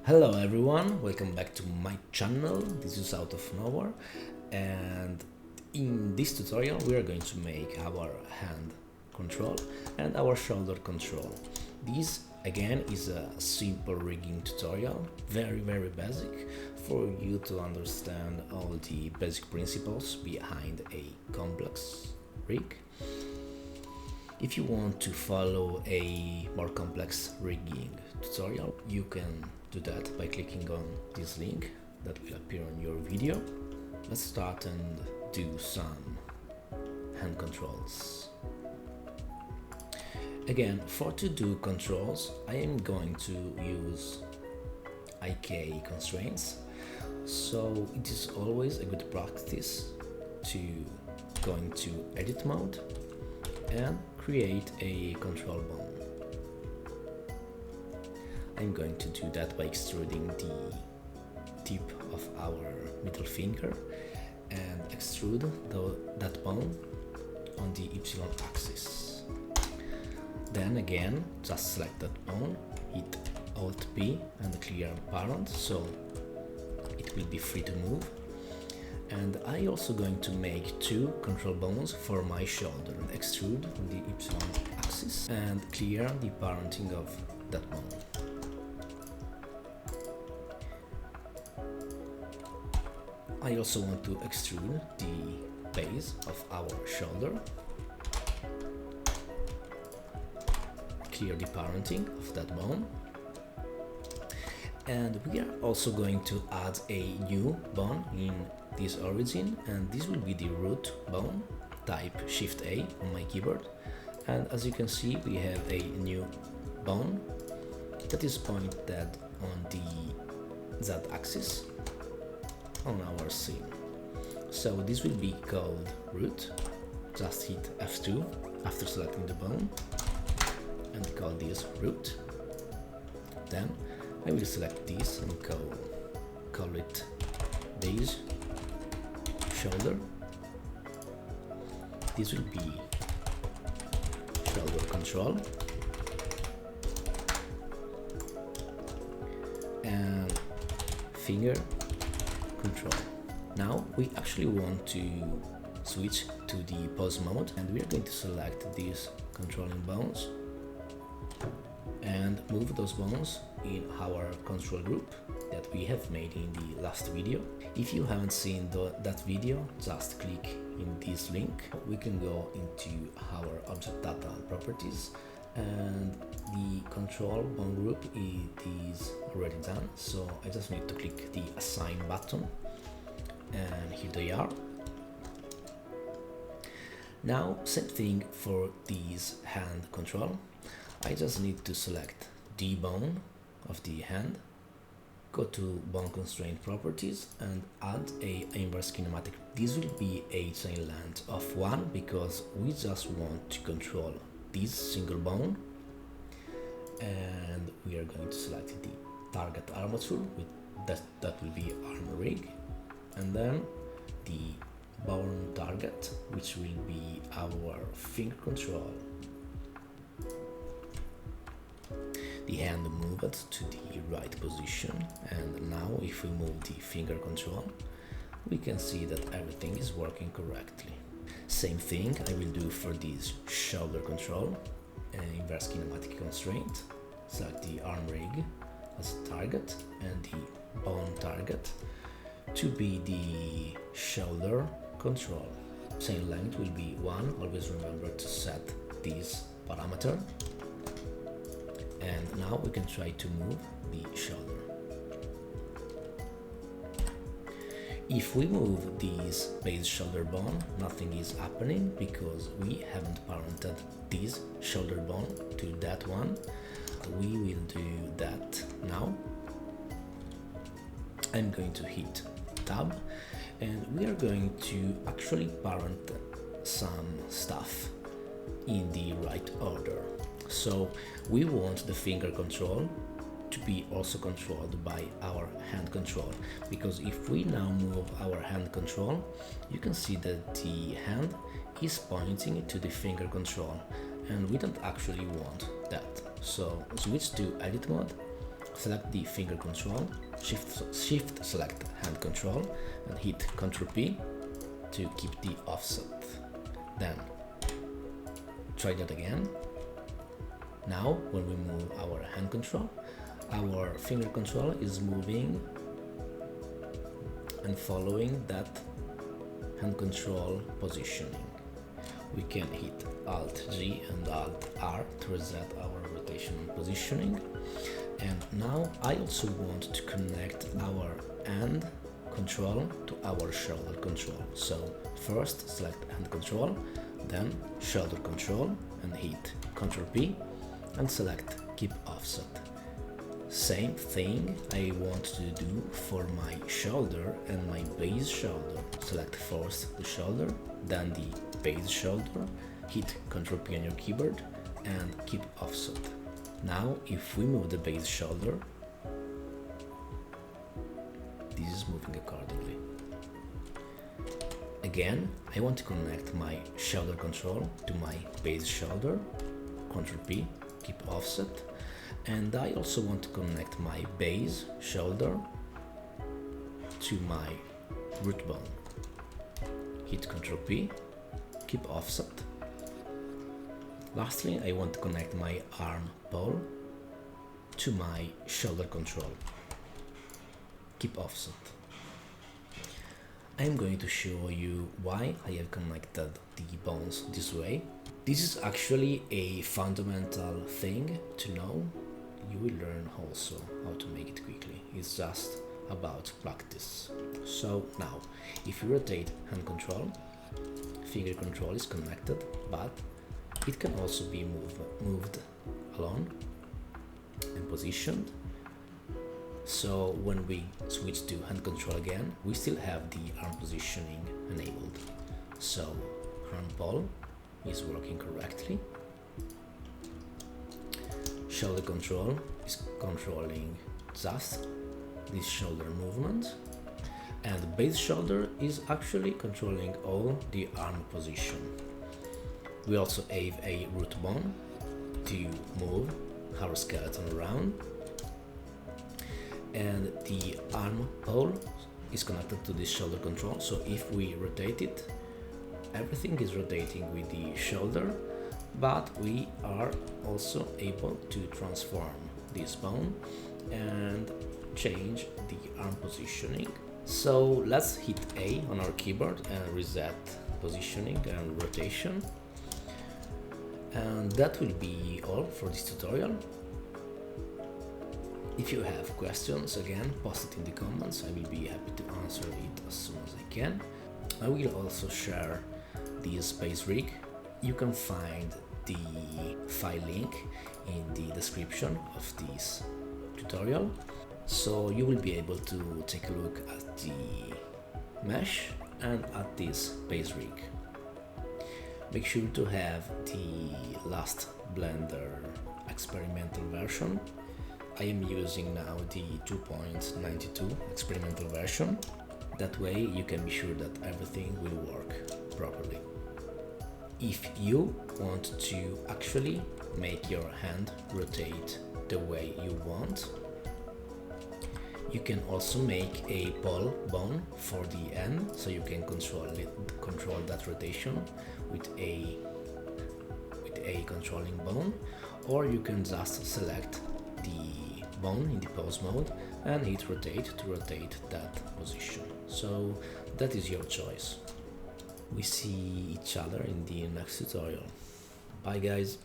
Hello everyone, welcome back to my channel. This is Out of Nowhere, and in this tutorial we are going to make our hand control and our shoulder control. This again is a simple rigging tutorial, very basic, for you to understand all the basic principles behind a complex rig. If you want to follow a more complex rigging tutorial, you can do that by clicking on this link that will appear on your video. Let's start and do some hand controls. Again, for to do controls, I am going to use IK constraints, so it is always a good practice to go into edit mode and create a control bone. I'm going to do that by extruding the tip of our middle finger and extrude that bone on the Y axis. Then again, just select that bone, hit Alt P and clear the parent so it will be free to move. And I also going to make two control bones for my shoulder, extrude on the Y axis and clear the parenting of that bone. I also want to extrude the base of our shoulder, clear the parenting of that bone, and we are also going to add a new bone in this origin, and this will be the root bone. Type Shift A on my keyboard, and as you can see we have a new bone that is pointed on the Z axis on our scene. So this will be called root. Just hit F2 after selecting the bone and call this root. Then I will select this and call it base shoulder. This will be shoulder control, and finger control. Now we actually want to switch to the pause mode, and we are going to select these controlling bones and move those bones in our control group that we have made in the last video. If you haven't seen that video, just click in this link. We can go into our object data and properties, and the control bone group is already done, so I just need to click the assign button, and here they are. Now, same thing for this hand control. I just need to select the bone of the hand, go to bone constraint properties and add a inverse kinematic. This will be a chain length of 1 because we just want to control this single bone, and we are going to select the target armature with that will be arm rig, and then the bone target, which will be our finger control. The hand moved to the right position, and now if we move the finger control, we can see that everything is working correctly. Same thing I will do for this shoulder control, an inverse kinematic constraint. Select the arm rig as a target and the bone target to be the shoulder control. Chain length will be 1, always remember to set this parameter. And now we can try to move the shoulder. If we move this base shoulder bone, nothing is happening because we haven't parented this shoulder bone to that one. We will do that now. I'm going to hit Tab, and we are going to actually parent some stuff in the right order. So we want the finger control to be also controlled by our hand control, because if we now move our hand control, you can see that the hand is pointing to the finger control, and we don't actually want that. So switch to edit mode, select the finger control, shift select hand control and hit Ctrl P to keep the offset. Then try that again. Now when we move our hand control, our finger control is moving and following that hand control positioning. We can hit Alt G and Alt R to reset our rotation and positioning. And now I also want to connect our hand control to our shoulder control. So first select hand control, then shoulder control and hit Ctrl P and select keep offset. Same thing I want to do for my shoulder and my base shoulder. Select first the shoulder, then the base shoulder, hit Ctrl P on your keyboard and keep offset. Now if we move the base shoulder, this is moving accordingly. Again, I want to connect my shoulder control to my base shoulder, Ctrl P, keep offset, and I also want to connect my base shoulder to my root bone. Hit Ctrl P, keep offset. Lastly, I want to connect my arm pole to my shoulder control. Keep offset. I'm going to show you why I have connected the bones this way. This is actually a fundamental thing to know. You will learn also how to make it quickly. It's just about practice. So now, if you rotate hand control, finger control is connected, but it can also be moved along and positioned. So when we switch to hand control again, we still have the arm positioning enabled. So arm pole is working correctly. Shoulder control is controlling just this shoulder movement, and base shoulder is actually controlling all the arm position. We also have a root bone to move our skeleton around, and the arm pole is connected to this shoulder control. So if we rotate it, everything is rotating with the shoulder, but we are also able to transform this bone and change the arm positioning. So let's hit A on our keyboard and reset positioning and rotation. And that will be all for this tutorial. If you have questions, again, post it in the comments. I will be happy to answer it as soon as I can. I will also share the space rig. You can find the file link in the description of this tutorial, so you will be able to take a look at the mesh and at this base rig. Make sure to have the last Blender experimental version. I am using now the 2.92 experimental version. That way you can be sure that everything will work properly. If you want to actually make your hand rotate the way you want, you can also make a ball bone for the end, so you can control that rotation with a controlling bone, or you can just select the bone in the pose mode and hit rotate to rotate that position. So that is your choice. We see each other in the next tutorial. Bye guys.